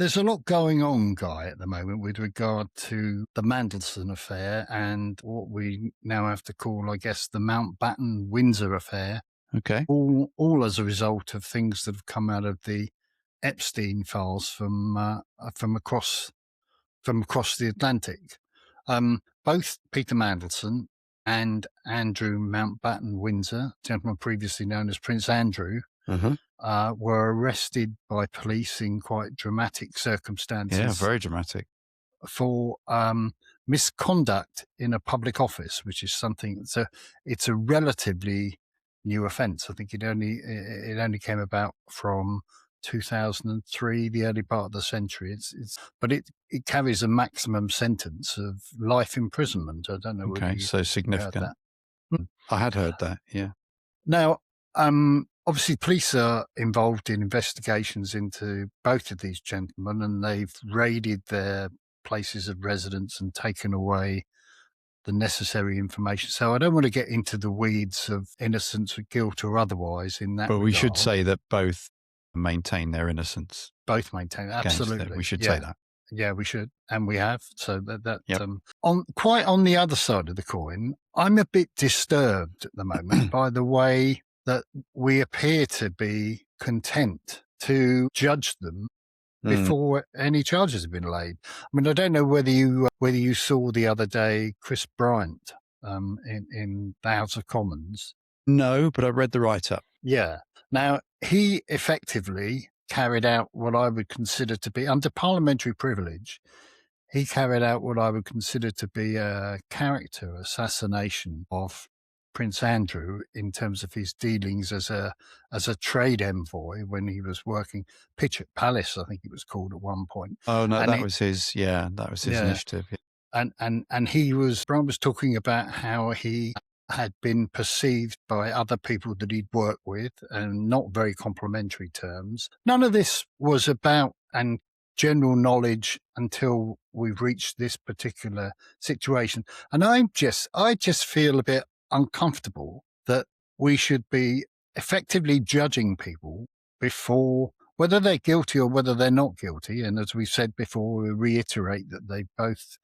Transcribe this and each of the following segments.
There's a lot going on, Guy, at the moment with regard to the Mandelson affair and what we now have to call, I guess, the Mountbatten-Windsor affair, Okay. all as a result of things that have come out of the Epstein files from across the Atlantic. Both Peter Mandelson and Andrew Mountbatten-Windsor, gentleman previously known as Prince Andrew, were arrested by police in quite dramatic circumstances. Yeah, very dramatic. For misconduct in a public office, which is something. It's a relatively new offence. I think it only came about from 2003, the early part of the century. But it carries a maximum sentence of life imprisonment. I don't know whether Okay, you so heard significant. that. I had heard that, yeah. Now, obviously, police are involved in investigations into both of these gentlemen, and they've raided their places of residence and taken away the necessary information. So I don't want to get into the weeds of innocence or guilt or otherwise in that But we should regard. say that both maintain their innocence. Both maintain, absolutely. We should say that. Yeah, we should, and we have. So Yep. on the other side of the coin, I'm a bit disturbed at the moment by the way that we appear to be content to judge them before any charges have been laid. I mean, I don't know whether you saw the other day Chris Bryant in the House of Commons. No, but I read the write-up. Yeah. Now, he effectively carried out what I would consider to be, under parliamentary privilege, he carried out what I would consider to be a character assassination of Prince Andrew in terms of his dealings as a trade envoy when he was working Pitch Palace, I think it was called at one point. Oh no, that was his initiative. Yeah. And Brian was talking about how he had been perceived by other people that he'd worked with, and not very complimentary terms. None of this was about and general knowledge until we've reached this particular situation. And I just feel a bit uncomfortable that we should be effectively judging people before, whether they're guilty or whether they're not guilty. And as we've said before, we reiterate that they both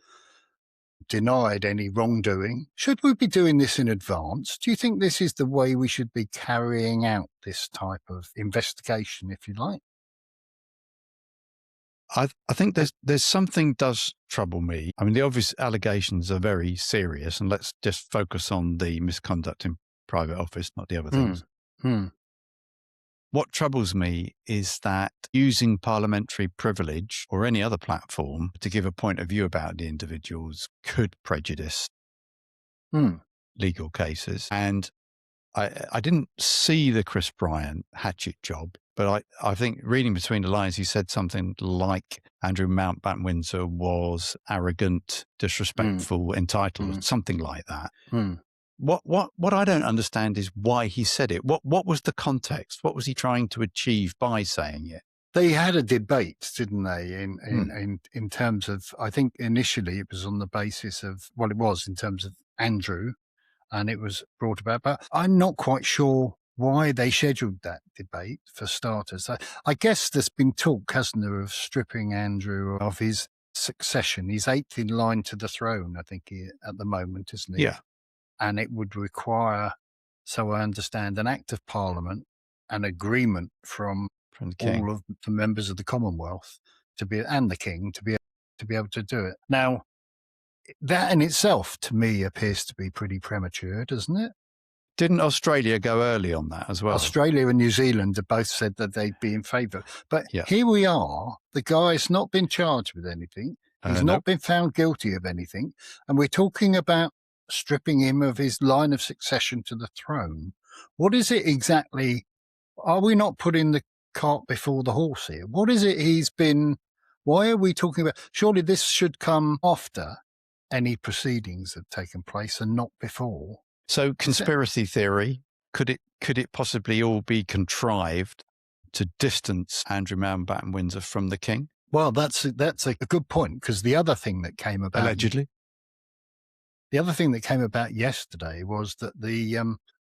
denied any wrongdoing. Should we be doing this in advance? Do you think this is the way we should be carrying out this type of investigation, if you like? I think there's something does trouble me. I mean, the obvious allegations are very serious, and let's just focus on the misconduct in private office, not the other things. What troubles me is that using parliamentary privilege or any other platform to give a point of view about the individuals could prejudice legal cases. And I didn't see the Chris Bryant hatchet job, but I think reading between the lines, he said something like Andrew Mountbatten-Windsor was arrogant, disrespectful, entitled, something like that. What I don't understand is why he said it. What was the context? What was he trying to achieve by saying it? They had a debate, didn't they? In terms of, I think initially it was on the basis of, well, it was in terms of Andrew, and it was brought about. But I'm not quite sure why they scheduled that debate, for starters. I guess there's been talk, hasn't there, of stripping Andrew of his succession. He's eighth in line to the throne, I think, at the moment, isn't he? Yeah. And it would require, so I understand, an act of Parliament, an agreement from the King, all of the members of the Commonwealth and the King to be able to do it. Now, that in itself, to me, appears to be pretty premature, doesn't it? Didn't Australia go early on that as well? Australia and New Zealand have both said that they'd be in favour. But here we are. The guy's not been charged with anything. He's not been found guilty of anything. And we're talking about stripping him of his line of succession to the throne. What is it exactly? Are we not putting the cart before the horse here? What is it he's been? Why are we talking about? Surely this should come after any proceedings have taken place and not before. So conspiracy theory, could it possibly all be contrived to distance Andrew Mountbatten-Windsor from the King? Well, that's a good point, because the other thing that came about allegedly. The other thing that came about yesterday was that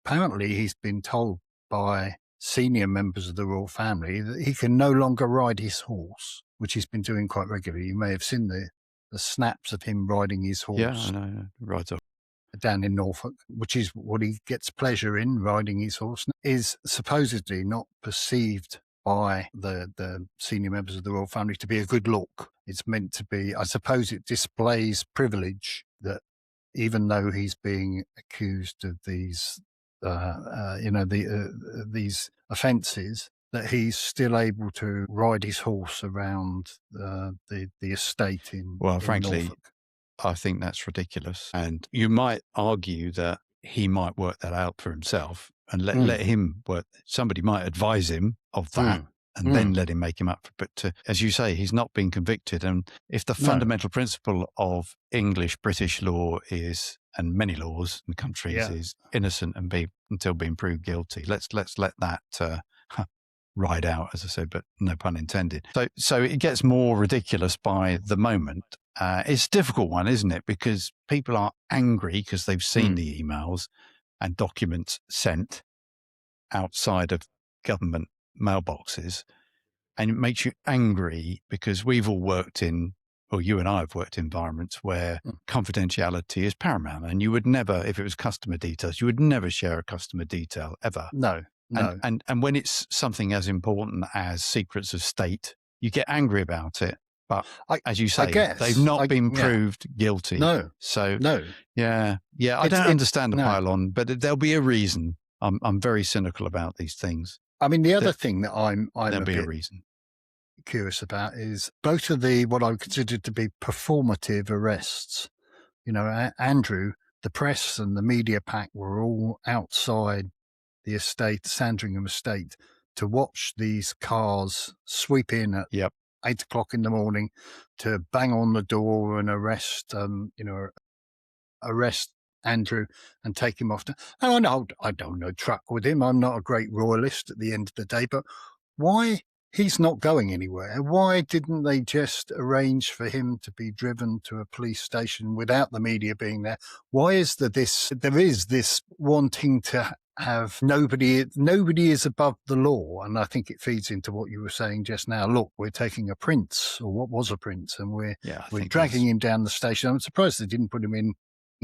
apparently he's been told by senior members of the royal family that he can no longer ride his horse. which he's been doing quite regularly. You may have seen the snaps of him riding his horse. Yeah, I know. Right off. Down in Norfolk, which is what he gets pleasure in, riding his horse, is supposedly not perceived by the senior members of the royal family to be a good look. It's meant to be, I suppose it displays privilege that even though he's being accused of these, these offences, that he's still able to ride his horse around the estate in frankly, Norfolk. I think that's ridiculous. And you might argue that he might work that out for himself and let him work. Somebody might advise him of that and then let him make him up. But as you say, he's not been convicted. And if the fundamental principle of English, British law is, and many laws and countries, is innocent until being proved guilty, let's let that ride out, as I said, but no pun intended. So it gets more ridiculous by the moment. It's a difficult one, isn't it? Because people are angry because they've seen the emails and documents sent outside of government mailboxes. And it makes you angry because we've all worked in, or you and I have worked in environments where confidentiality is paramount. And you would never, if it was customer details, you would never share a customer detail ever. No. And when it's something as important as secrets of state, you get angry about it. But as you say, they've not been proved guilty. No. So, yeah. I don't understand the pile-on, but there'll be a reason. I'm very cynical about these things. I mean, the other thing that I'm there'll be a reason. Curious about is both of the what I would consider to be performative arrests. You know, Andrew, the press and the media pack were all outside the estate, Sandringham estate, to watch these cars sweep in at 8 o'clock in the morning to bang on the door and arrest Andrew and take him off. I don't know truck with him. I'm not a great royalist at the end of the day, but why he's not going anywhere? Why didn't they just arrange for him to be driven to a police station without the media being there? Why is there is this wanting to have nobody is above the law? And I think it feeds into what you were saying just now. Look, we're taking a prince, or what was a prince, and we're dragging him down the station. I'm surprised they didn't put him in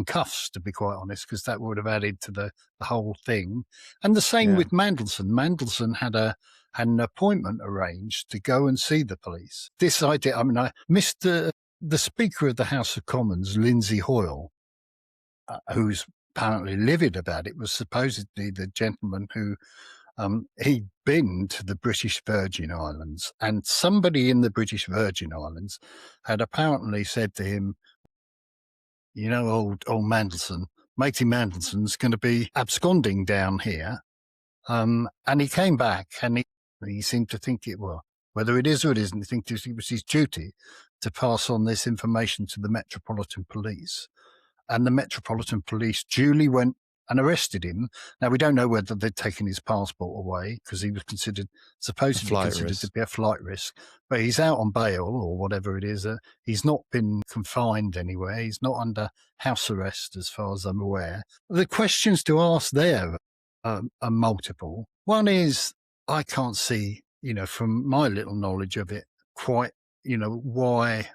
cuffs, to be quite honest, because that would have added to the whole thing. And the same with Mandelson. Mandelson had an appointment arranged to go and see the police. This idea, I mean, I missed the Speaker of the House of Commons, Lindsay Hoyle, who's apparently livid about it, was supposedly the gentleman who he'd been to the British Virgin Islands, and somebody in the British Virgin Islands had apparently said to him, you know, old Mandelson, matey Mandelson's going to be absconding down here. And he came back and he seemed to think whether it is or it isn't, I think it was his duty to pass on this information to the Metropolitan Police. And the Metropolitan Police duly went and arrested him. Now, we don't know whether they'd taken his passport away because he was supposedly considered to be a flight risk. But he's out on bail or whatever it is. He's not been confined anywhere. He's not under house arrest as far as I'm aware. The questions to ask there are multiple. One is, I can't see, from my little knowledge of it, quite, why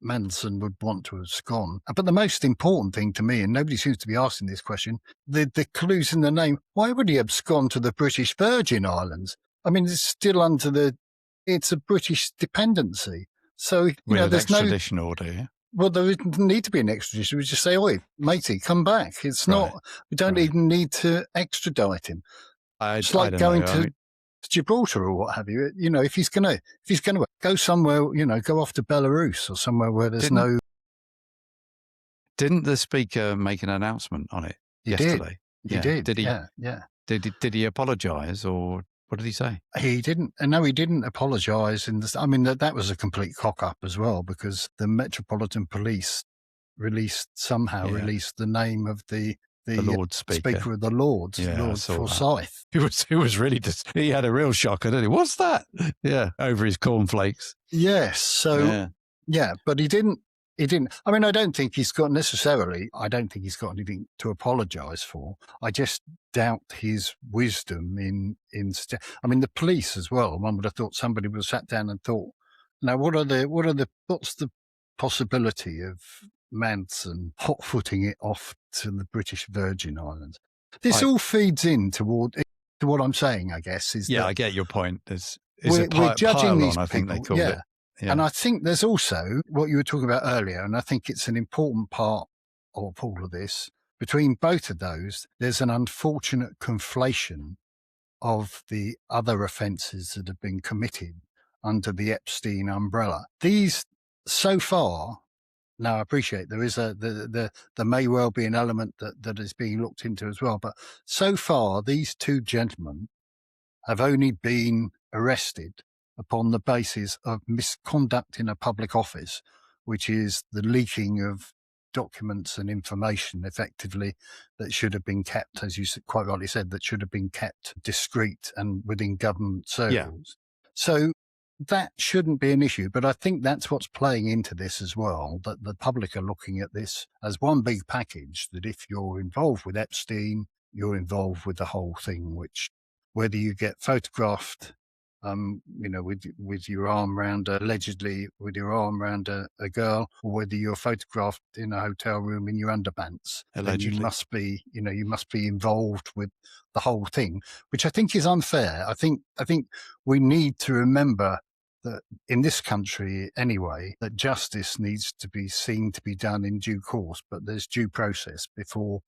Mandelson would want to have gone. But the most important thing to me, and nobody seems to be asking this question, the clues in the name, why would he abscond to the British Virgin Islands? I mean, it's still it's a British dependency. So, there's no extradition order, yeah? Well, there doesn't need to be an extradition. We just say, oi, matey, come back. It's not, we don't even need to extradite him. It's like going to Gibraltar or what have you. If he's going to go somewhere, go off to Belarus or somewhere where there's no. Didn't the Speaker make an announcement on it yesterday? He did. Did he? Yeah. Did he apologise, or what did he say? He didn't. No, he didn't apologise. I mean, that was a complete cock up as well, because the Metropolitan Police released the name of the Lord Speaker of the Lords, Lord Forsyth. He was really he had a real shocker, didn't he? What's that? Yeah, over his cornflakes. Yes. So but he didn't. I mean, I don't think he's got anything to apologise for. I just doubt his wisdom in. I mean, the police as well. One would have thought somebody would have sat down and thought, Now, what's the possibility of Manson hot-footing it off to the British Virgin Islands? This all feeds in to what I'm saying, I guess, is that I get your point. There's we're judging these pile-on, I think they people, call it. Yeah. And I think there's also what you were talking about earlier, and I think it's an important part of all of this. Between both of those, there's an unfortunate conflation of the other offences that have been committed under the Epstein umbrella. These, so far, now I appreciate there is there may well be an element that is being looked into as well, but so far these two gentlemen have only been arrested upon the basis of misconduct in a public office, which is the leaking of documents and information effectively that should have been kept, as you quite rightly said, that should have been kept discreet and within government circles. So that shouldn't be an issue, but I think that's what's playing into this as well, that the public are looking at this as one big package, that if you're involved with Epstein, you're involved with the whole thing, which whether you get photographed, with your arm around, allegedly with your arm around a girl, or whether you're photographed in a hotel room in your underpants, allegedly, then you must be involved with the whole thing, which I think is unfair. I think we need to remember that in this country anyway, that justice needs to be seen to be done in due course, but there's due process before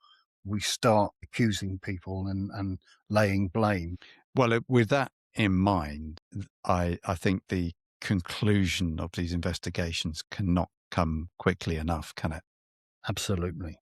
we start accusing people and laying blame. Well, with that in mind, I think the conclusion of these investigations cannot come quickly enough, can it? Absolutely.